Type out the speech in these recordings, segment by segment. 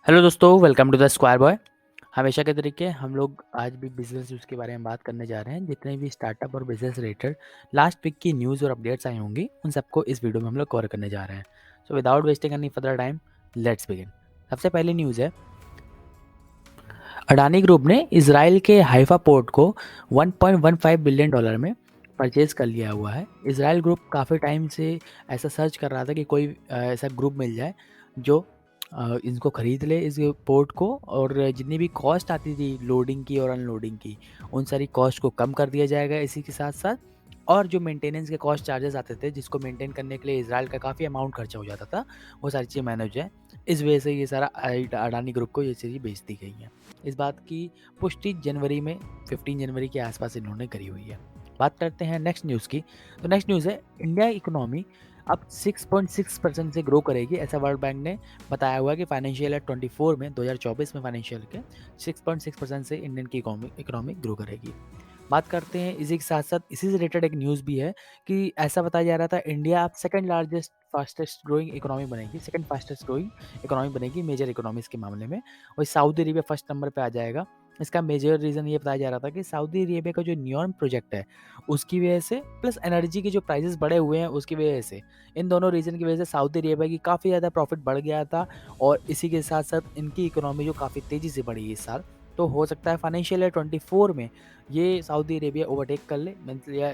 Hello दोस्तों, welcome to the Square Boy. हमेशा के तरीके हम लोग आज भी बिजनेस न्यूज़ के बारे में बात करने जा रहे हैं। जितने भी स्टार्टअप और बिजनेस रिलेटेड लास्ट वीक की न्यूज़ और अपडेट्स आई होंगी, उन सबको इस वीडियो में हम लोग कवर करने जा रहे हैं। So without wasting any further time, let's begin. सबसे पहली न्यूज़ है, अडानी ग्रुप ने इसराइल के हाइफा पोर्ट को 1.15 बिलियन डॉलर में परचेज कर लिया हुआ है। इसराइल ग्रुप काफ़ी टाइम से ऐसा सर्च कर रहा था कि कोई ऐसा ग्रुप मिल जाए जो इनको ख़रीद ले, इस पोर्ट को, और जितनी भी कॉस्ट आती थी लोडिंग की और अनलोडिंग की, उन सारी कॉस्ट को कम कर दिया जाएगा। इसी के साथ साथ और जो मेंटेनेंस के कॉस्ट चार्जेस आते थे, जिसको मेंटेन करने के लिए इसराइल का काफ़ी अमाउंट खर्चा हो जाता था, वो सारी चीज़ें मैनेज हो जाए। इस वजह से ये सारा अडानी ग्रुप को ये चीज़ें बेच दी गई हैं। इस बात की पुष्टि जनवरी में 15 जनवरी के आसपास इन्होंने करी हुई है। बात करते हैं नेक्स्ट न्यूज़ की। तो नेक्स्ट न्यूज़ है, इंडिया इकोनॉमी अब 6.6% से ग्रो करेगी, ऐसा वर्ल्ड बैंक ने बताया हुआ है कि फाइनेंशियल ईयर 24 में 2024 में फाइनेंशियल के 6.6% से इंडियन की इकोनॉमी ग्रो करेगी। बात करते हैं इसी के साथ साथ, इसी से रिलेटेड एक न्यूज़ भी है कि ऐसा बताया जा रहा था इंडिया अब second largest fastest growing economy बनेगी, सेकंड फास्टेस्ट ग्रोइंग इकोनॉमी बनेगी मेजर इकोनॉमीज़ के मामले में, और सऊदी अरेबिया फर्स्ट नंबर पे आ जाएगा। इसका मेजर रीज़न ये बताया जा रहा था कि सऊदी अरेबिया का जो नियॉन प्रोजेक्ट है, उसकी वजह से, प्लस एनर्जी के जो प्राइसेस बढ़े हुए हैं उसकी वजह से, इन दोनों रीज़न की वजह से सऊदी अरेबिया की काफ़ी ज़्यादा प्रॉफिट बढ़ गया था, और इसी के साथ साथ इनकी इकोनॉमी जो काफ़ी तेज़ी से बढ़ी है इस साल। तो हो सकता है फाइनेंशियल ईयर 24 में ये सऊदी अरेबिया ओवरटेक कर ले,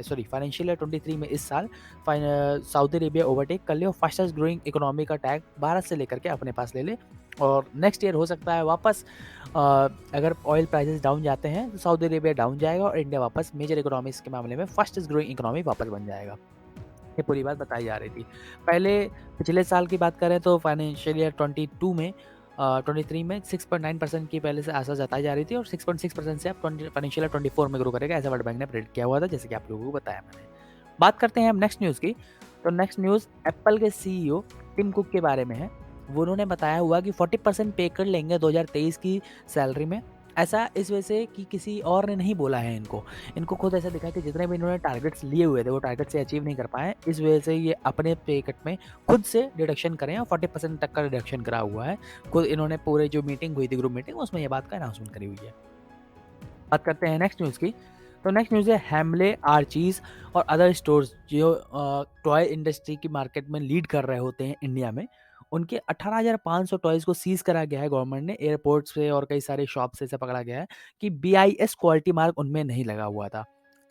सॉरी फाइनेंशियल ईयर 23 में इस साल सऊदी अरेबिया ओवरटेक कर ले और फास्टेस्ट ग्रोइंग इकोनॉमी का टैग भारत से लेकर के अपने पास ले ले। और नेक्स्ट ईयर हो सकता है वापस अगर ऑयल प्राइसेस डाउन जाते हैं तो सऊदी अरेबिया डाउन जाएगा और इंडिया वापस मेजर इकोनॉमीज के मामले में फास्टेस्ट ग्रोइंग इकोनॉमी वापस बन जाएगा। ये पूरी बात बताई जा रही थी। पहले पिछले साल की बात करें तो फाइनेंशियल ईयर 22 में 23 में 6.9% की पहले से आशा जताई जा रही थी, और 6.6% से अब फाइनेंशियल ईयर 24 में ग्रो करेगा, ऐसा वर्ल्ड बैंक ने प्रेडिक्ट किया हुआ था, जैसे कि आप लोगों को बताया मैंने। बात करते हैं हम नेक्स्ट न्यूज़ की। तो नेक्स्ट न्यूज़ एप्पल के सीईओ टिम कुक के बारे में है। वो उन्होंने बताया हुआ कि 40% पे कर लेंगे 2023 की सैलरी में। ऐसा इस वजह से कि किसी और ने नहीं बोला है इनको। इनको खुद ऐसा दिखा कि जितने भी इन्होंने टारगेट्स लिए हुए थे, वो टारगेट से अचीव नहीं कर पाए। इस वजह से ये अपने पे कट में खुद से डिडक्शन करें, और 40% तक का डिडक्शन करा हुआ है। खुद इन्होंने पूरे जो मीटिंग हुई थी, ग्रुप मीटिंग, उसमें ये बात का अनाउंसमेंट करी हुई है। बात करते हैं नेक्स्ट न्यूज़ की। तो नेक्स्ट न्यूज़ है, हैमले, आर्चीज़ और अदर स्टोर्स जो टॉय इंडस्ट्री की मार्केट में लीड कर रहे होते हैं इंडिया में, उनके 18,500 टॉयज़ को सीज़ करा गया है गवर्नमेंट ने, एयरपोर्ट से और कई सारे शॉप से ऐसा पकड़ा गया है कि बीआईएस क्वालिटी मार्क उनमें नहीं लगा हुआ था।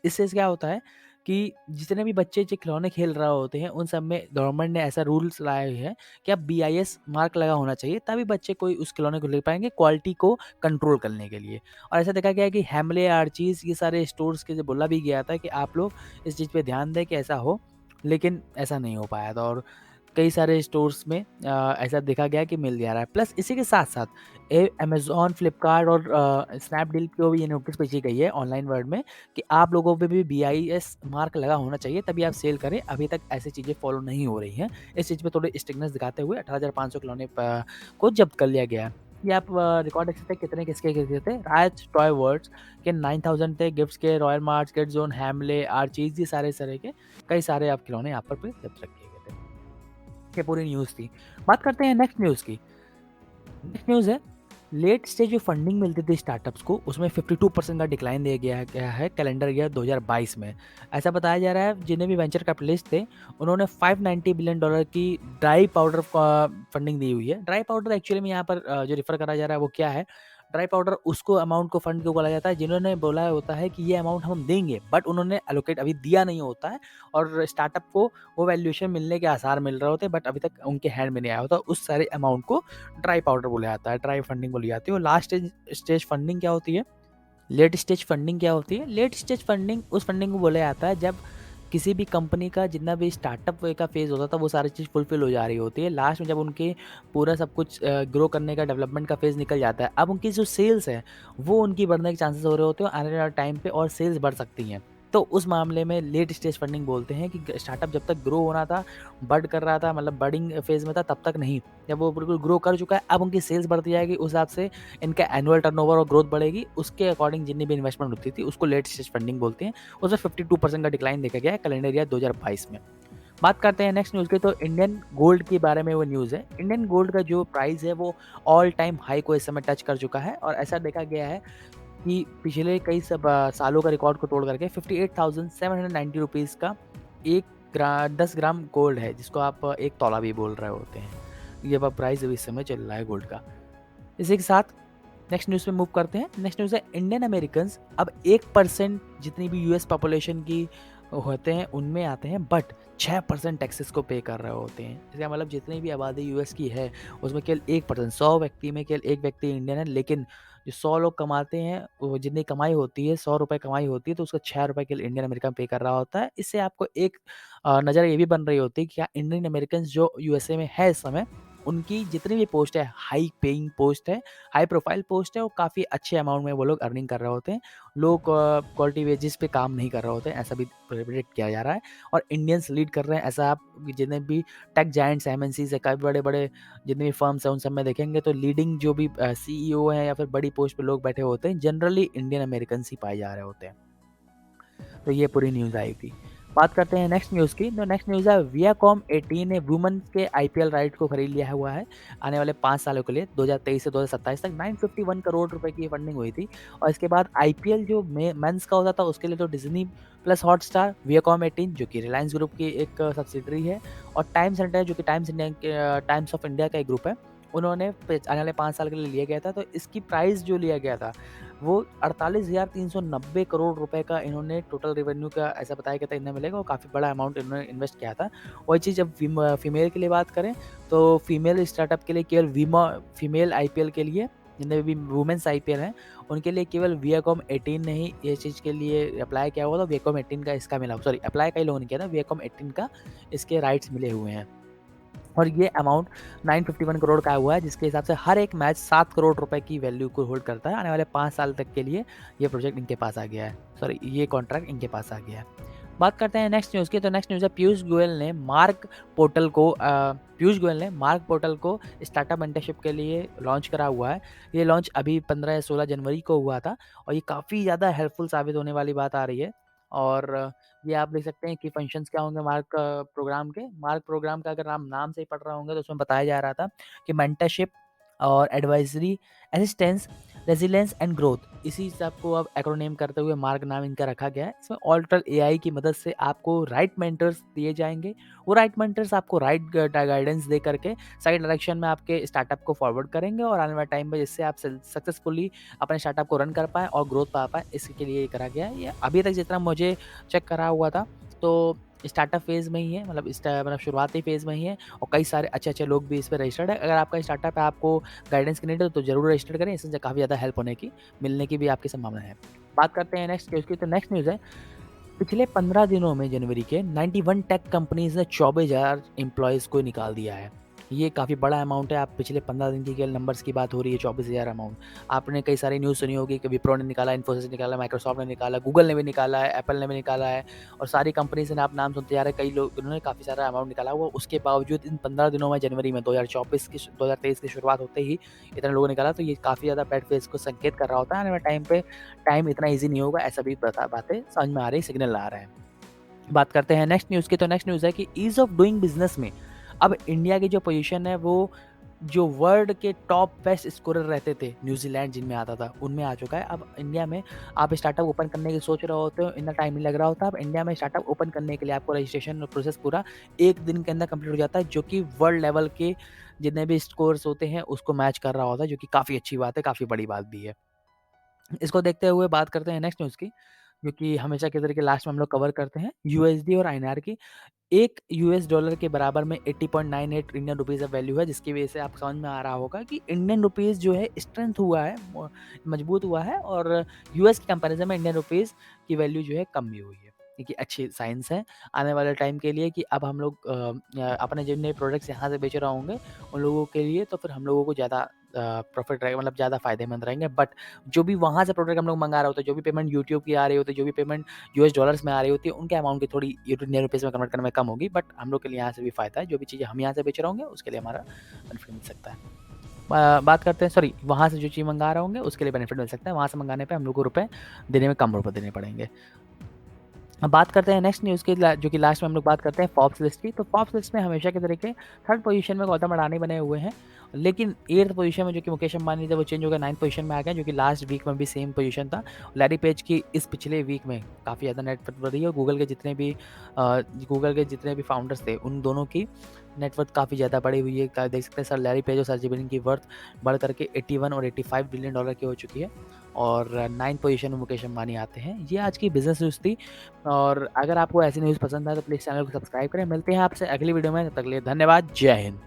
इससे क्या होता है कि जितने भी बच्चे जो खिलौने खेल रहे होते हैं, उन सब में गवर्नमेंट ने ऐसा रूल्स लाए हुए हैं कि अब बीआईएस मार्क लगा होना चाहिए, तभी बच्चे कोई उस खिलौने को ले पाएँगे क्वालिटी को कंट्रोल करने के लिए। और ऐसा देखा गया है कि हैमले, आर्चीज़, ये सारे स्टोर्स के जो बोला भी गया था कि आप लोग इस चीज़ पे ध्यान दें कि ऐसा हो, लेकिन ऐसा नहीं हो पाया था, और कई सारे स्टोर्स में ऐसा देखा गया कि मिल जा रहा है। प्लस इसी के साथ-साथ अमेज़न, फ्लिपकार्ट और स्नैपडील को भी ये नोटिस भेजी गई है ऑनलाइन वर्ल्ड में कि आप लोगों पे भी बीआईएस मार्क लगा होना चाहिए, तभी आप सेल करें। अभी तक ऐसी चीज़ें फॉलो नहीं हो रही हैं। इस चीज़ पे थोड़ी स्ट्रिक्टनेस दिखाते हुए 18,500 खिलौने को जब्त कर लिया गया है। ये आप रिकॉर्ड देख सकते हैं कितने किसके थे। राज टॉय वर्ल्ड्स के 9,000 थे, गिफ्ट्स के Royal Marts, Kid Zone, Hamleys, Archies, ये सारे तरह के कई सारे आप खिलौने यहाँ पर पे जब्त रखे गए थे। ये पूरी न्यूज़ थी। बात करते हैं नेक्स्ट न्यूज़ की। नेक्स्ट न्यूज़ है, लेट स्टेज जो फंडिंग मिलती थी स्टार्टअप्स को, उसमें 52% का डिक्लाइन दिया गया है कैलेंडर ईयर 2022 में। ऐसा बताया जा रहा है जितने भी वेंचर कैपिटलिस्ट थे, उन्होंने $590 बिलियन की ड्राई पाउडर फंडिंग दी हुई है। ड्राई पाउडर एक्चुअली में यहाँ पर जो रेफर करा जा रहा है वो क्या है? ड्राई पाउडर उसको अमाउंट को फंड को बोला जाता है जिन्होंने बोला होता है कि ये अमाउंट हम देंगे, बट उन्होंने एलोकेट अभी दिया नहीं होता है, और स्टार्टअप को वो वैल्यूएशन मिलने के आसार मिल रहे होते हैं, बट अभी तक उनके हैंड में नहीं आया होता। उस सारे अमाउंट को ड्राई पाउडर बोला जाता है, ड्राई फंडिंग बोली जाती है। और लास्ट स्टेज फंडिंग क्या होती है? लेट स्टेज फंडिंग क्या होती है? लेट स्टेज फंडिंग उस फंडिंग को बोला जाता है जब किसी भी कंपनी का जितना भी स्टार्टअप का फेज़ होता था, वो सारी चीज़ फुलफ़िल हो जा रही होती है। लास्ट में जब उनके पूरा सब कुछ ग्रो करने का, डेवलपमेंट का फेज़ निकल जाता है, अब उनकी जो सेल्स है, वो उनकी बढ़ने के चांसेस हो रहे होते हैं आने वाले टाइम पे, और सेल्स बढ़ सकती हैं। तो उस मामले में लेट स्टेज फंडिंग बोलते हैं कि स्टार्टअप जब तक ग्रो होना था, बड कर रहा था, मतलब बडिंग फेज़ में था, तब तक नहीं। जब वो बिल्कुल ग्रो कर चुका है, अब उनकी सेल्स बढ़ती जाएगी, उस हिसाब से इनका एनुअल टर्नओवर और ग्रोथ बढ़ेगी, उसके अकॉर्डिंग जितनी भी इन्वेस्टमेंट होती थी, उसको लेट स्टेज फंडिंग बोलते हैं। उसमें 52% का डिक्लाइन देखा गया है कैलेंडर ईयर 2022 में। बात करते हैं नेक्स्ट न्यूज़ की, तो इंडियन गोल्ड के बारे में वो न्यूज़ है। इंडियन गोल्ड का जो प्राइस है वो ऑल टाइम हाई को इस समय टच कर चुका है और ऐसा देखा गया है कि पिछले कई सालों का रिकॉर्ड को तोड़ करके 58,790 रुपीज़ का 10 ग्राम गोल्ड है, जिसको आप 1 तौला भी बोल रहे होते हैं। ये प्राइस अभी इस समय चल रहा है गोल्ड का। इसी के साथ नेक्स्ट न्यूज़ पे मूव करते हैं। नेक्स्ट न्यूज़ है, इंडियन अमेरिकन्स अब 1% जितनी भी यूएस पॉपुलेशन की होते हैं उनमें आते हैं, बट 6% टैक्सेस को पे कर रहे होते हैं। इसका मतलब जितनी भी आबादी यूएस की है उसमें केवल 1%, 100 व्यक्ति में केवल 1 व्यक्ति इंडियन है, लेकिन जो 100 लोग कमाते हैं वो जितनी कमाई होती है, 100 रुपये कमाई होती है, तो उसका 6 रुपये केवल इंडियन अमेरिकन पे कर रहा होता है। इससे आपको एक नज़र ये भी बन रही होती है कि क्या इंडियन अमेरिकन्स जो यूएसए में है इस समय, उनकी जितनी भी पोस्ट है, हाई पेइंग पोस्ट है, हाई प्रोफाइल पोस्ट है, वो काफ़ी अच्छे अमाउंट में वो लोग अर्निंग कर रहे होते हैं। लोग क्वालिटी वेजेस पे काम नहीं कर रहे होते हैं, ऐसा भी प्रेडिक्ट किया जा रहा है और इंडियंस लीड कर रहे हैं। ऐसा आप जितने भी टेक जायंट्स, एमएनसीज़ है, काफ़ी बड़े-बड़े जितने भी फर्म्स हैं, उन सब में देखेंगे तो लीडिंग जो भी सीईओ हैं या फिर बड़ी पोस्ट पे लोग बैठे होते हैं, जनरली इंडियन अमेरिकन्स ही पाए जा रहे होते हैं। तो ये पूरी न्यूज़ आई थी। बात करते हैं नेक्स्ट न्यूज़ की, तो नेक्स्ट न्यूज़ है, वियाकॉम 18 ने वुमेन के आईपीएल राइट को खरीद लिया हुआ है। आने वाले 5 सालों के लिए 2023 से 2027 तक 951 करोड़ रुपए की फंडिंग हुई थी और इसके बाद आईपीएल जो मेंस का होता था उसके लिए तो डिज्नी प्लस हॉटस्टार, वियाकॉम 18 जो कि रिलायंस ग्रुप की एक सब्सिडरी है और टाइम्स इंडिया जो कि टाइम्स ऑफ इंडिया का एक ग्रुप है, उन्होंने आने वाले 5 साल के लिए लिया गया था। तो इसकी प्राइस जो लिया गया था वो 48,390 करोड़ रुपए का इन्होंने टोटल रेवेन्यू का ऐसा बताया गया था इन्हें मिलेगा और काफ़ी बड़ा अमाउंट इन्होंने इन्वेस्ट किया था। वही चीज़ जब फीमेल के लिए बात करें तो फीमेल स्टार्टअप के लिए केवल फीमेल आईपीएल के लिए जितने भी वुमेन्स आईपीएल हैं उनके लिए केवल वियाकॉम 18 ने ही ये चीज़ के लिए अप्लाई किया हुआ था। वियाकॉम 18 का इसका मिला, सॉरी अप्लाई कई लोगों ने किया था, वियाकॉम 18 का इसके राइट्स मिले हुए हैं। और ये अमाउंट 951 करोड़ का हुआ है, जिसके हिसाब से हर एक मैच 7 करोड़ रुपए की वैल्यू को होल्ड करता है। आने वाले 5 साल तक के लिए ये प्रोजेक्ट इनके पास आ गया है, सॉरी ये कॉन्ट्रैक्ट इनके पास आ गया है। बात करते हैं नेक्स्ट न्यूज़ की, तो नेक्स्ट न्यूज़ है, पीयूष गोयल ने मार्क पोर्टल को स्टार्टअप मेंटरशिप के लिए लॉन्च करा हुआ है। ये लॉन्च अभी 15 या 16 जनवरी को हुआ था और ये काफ़ी ज़्यादा हेल्पफुल साबित होने वाली बात आ रही है और ये आप देख सकते हैं कि फंक्शंस क्या होंगे मार्क प्रोग्राम के। मार्क प्रोग्राम का अगर आप नाम से ही पढ़ रहे होंगे तो उसमें बताया जा रहा था कि मेंटरशिप और advisory, assistance, resilience and growth, इसी सब को अब एक्रोनिम करते हुए मार्क नाम इनका रखा गया है। इसमें ऑल्टर एआई की मदद से आपको राइट मेंटर्स दिए जाएँगे। वो राइट मेंटर्स आपको राइट गाइडेंस दे करके सही डायरेक्शन में आपके स्टार्टअप को फॉरवर्ड करेंगे और आने वाले टाइम में जिससे आप सक्सेसफुली अपने स्टार्टअप को रन कर पाएँ और ग्रोथ पा पाएँ, इसके लिए ये करा गया है। ये अभी तक जितना मुझे चेक करा हुआ था तो स्टार्टअप फ़ेज़ में ही है, मतलब शुरुआती फ़ेज़ में ही है और कई सारे अच्छे-अच्छे लोग भी इस पे रजिस्टर्ड है। अगर आपका स्टार्टअप है, आपको गाइडेंस की नीड है तो ज़रूर रजिस्टर करें, इससे काफ़ी ज़्यादा हेल्प मिलने की भी आपकी संभावना है। बात करते हैं नेक्स्ट न्यूज़ की, तो नेक्स्ट न्यूज़ है, पिछले 15 दिनों में जनवरी के 91 टेक कंपनीज़ ने 24,000 एम्प्लॉइज़ को निकाल दिया है। ये काफ़ी बड़ा अमाउंट है। आप पिछले 15 दिन की केवल नंबर्स की बात हो रही है, 24,000 अमाउंट। आपने कई सारी न्यूज़ सुनी होगी कि विप्रो ने निकाला, इन्फोसिस ने निकाला, माइक्रोसॉफ्ट ने निकाला, गूगल ने भी निकाला है, एप्पल ने भी निकाला है और सारी कंपनीज़ ने आप नाम सुनते जा रहे हैं, कई लोग उन्होंने काफ़ी सारा अमाउंट निकाला हुआ। उसके बावजूद इन 15 दिनों में जनवरी में 2023 की शुरुआत होते ही इतने लोगों ने निकाला, तो ये काफ़ी ज़्यादा बैड फेज़ को संकेत कर रहा होता है। आने वाले टाइम पे टाइम इतना ईज़ी नहीं होगा, ऐसा भी बातें समझ में आ रही, सिग्नल आ रहे हैं। बात करते हैं नेक्स्ट न्यूज़ की, तो नेक्स्ट न्यूज़ है कि ईज़ ऑफ डूइंग बिज़नेस में अब इंडिया की जो पोजीशन है वो जो वर्ल्ड के टॉप बेस्ट स्कोरर रहते थे, न्यूज़ीलैंड जिनमें आता था, उनमें आ चुका है। अब इंडिया में आप स्टार्टअप ओपन करने की सोच रहे होते हो, इतना टाइम नहीं लग रहा होता। अब इंडिया में स्टार्टअप ओपन करने के लिए आपको रजिस्ट्रेशन प्रोसेस पूरा 1 दिन के अंदर कंप्लीट हो जाता है, जो कि वर्ल्ड लेवल के जितने भी स्कोर्स होते हैं उसको मैच कर रहा होता है, जो कि काफ़ी अच्छी बात है, काफ़ी बड़ी बात भी है। इसको देखते हुए बात करते हैं नेक्स्ट न्यूज़ की, जो कि हमेशा की तरह के लास्ट में हम लोग कवर करते हैं, यूएसडी और आईएनआर की। 1 यूएस डॉलर के बराबर में 80.98 इंडियन रुपीज़ का वैल्यू है, जिसकी वजह से आपको समझ में आ रहा होगा कि इंडियन रुपीज़ जो है स्ट्रेंथ हुआ है, मजबूत हुआ है और यूएस के कंपैरिज़न में इंडियन रुपीज़ की वैल्यू जो है कम भी हुई है। देखिए अच्छी साइंस है आने वाले टाइम के लिए कि अब हम लोग अपने जितने प्रोडक्ट्स यहाँ से बेच रहे होंगे, उन लोगों के लिए तो फिर हम लोगों को ज़्यादा प्रॉफ़िट रहेगा, मतलब ज़्यादा फ़ायदेमंद रहेंगे। बट जो भी वहाँ से प्रोडक्ट हम लोग मँगा रहे होते हैं, जो भी पेमेंट यूट्यूब की आ रही होती है, जो भी पेमेंट यूएस डॉलर्स में आ रही होती है, उनके अमाउंट की थोड़ी इंडियन रुपीज़ में कन्वर्ट करने में कम होगी, बट हम लोग के लिए यहाँ से भी फ़ायदा है। जो भी चीज़ें हम यहाँ से बेच रहे होंगे, उसके लिए हमारा बेनिफिट मिल सकता है। बात करते हैं, सॉरी, वहाँ से जो चीज़ मँगा रहे होंगे, उसके लिए बेनिफिट मिल सकता है। वहाँ से मँगाने पे हम लोग को रुपए देने में कम रुपए देने पड़ेंगे। अब बात करते हैं नेक्स्ट न्यूज़ की जो कि लास्ट में हम लोग बात करते हैं फोर्ब्स लिस्ट की। तो फोर्ब्स लिस्ट में हमेशा के तरीके थर्ड पोजीशन में गौतम अडानी बने हुए हैं, लेकिन 8th पोजीशन में जो कि मुकेश अंबानी थे वो चेंज हो गए 9th पोजीशन में आ गए, जो कि लास्ट वीक में भी सेम पोजीशन था। लैरी पेज की इस पिछले वीक में काफ़ी ज़्यादा नेटवर्थ बढ़ी है और गूगल के जितने भी फाउंडर्स थे उन दोनों की नेटवर्थ काफ़ी ज़्यादा बढ़ी हुई है। देख सकते हैं सर लैरी पेज और सर्जी ब्रिन की वर्थ बढ़ करके 81 और 85 बिलियन डॉलर की हो चुकी है और 9th पोजीशन में मुकेश अंबानी आते हैं। ये आज की बिज़नेस न्यूज़ थी और अगर आपको ऐसी न्यूज़ पसंद है तो प्लीज़ चैनल को सब्सक्राइब करें। मिलते हैं आपसे अगली वीडियो में, तब तक के लिए धन्यवाद। जय हिंद।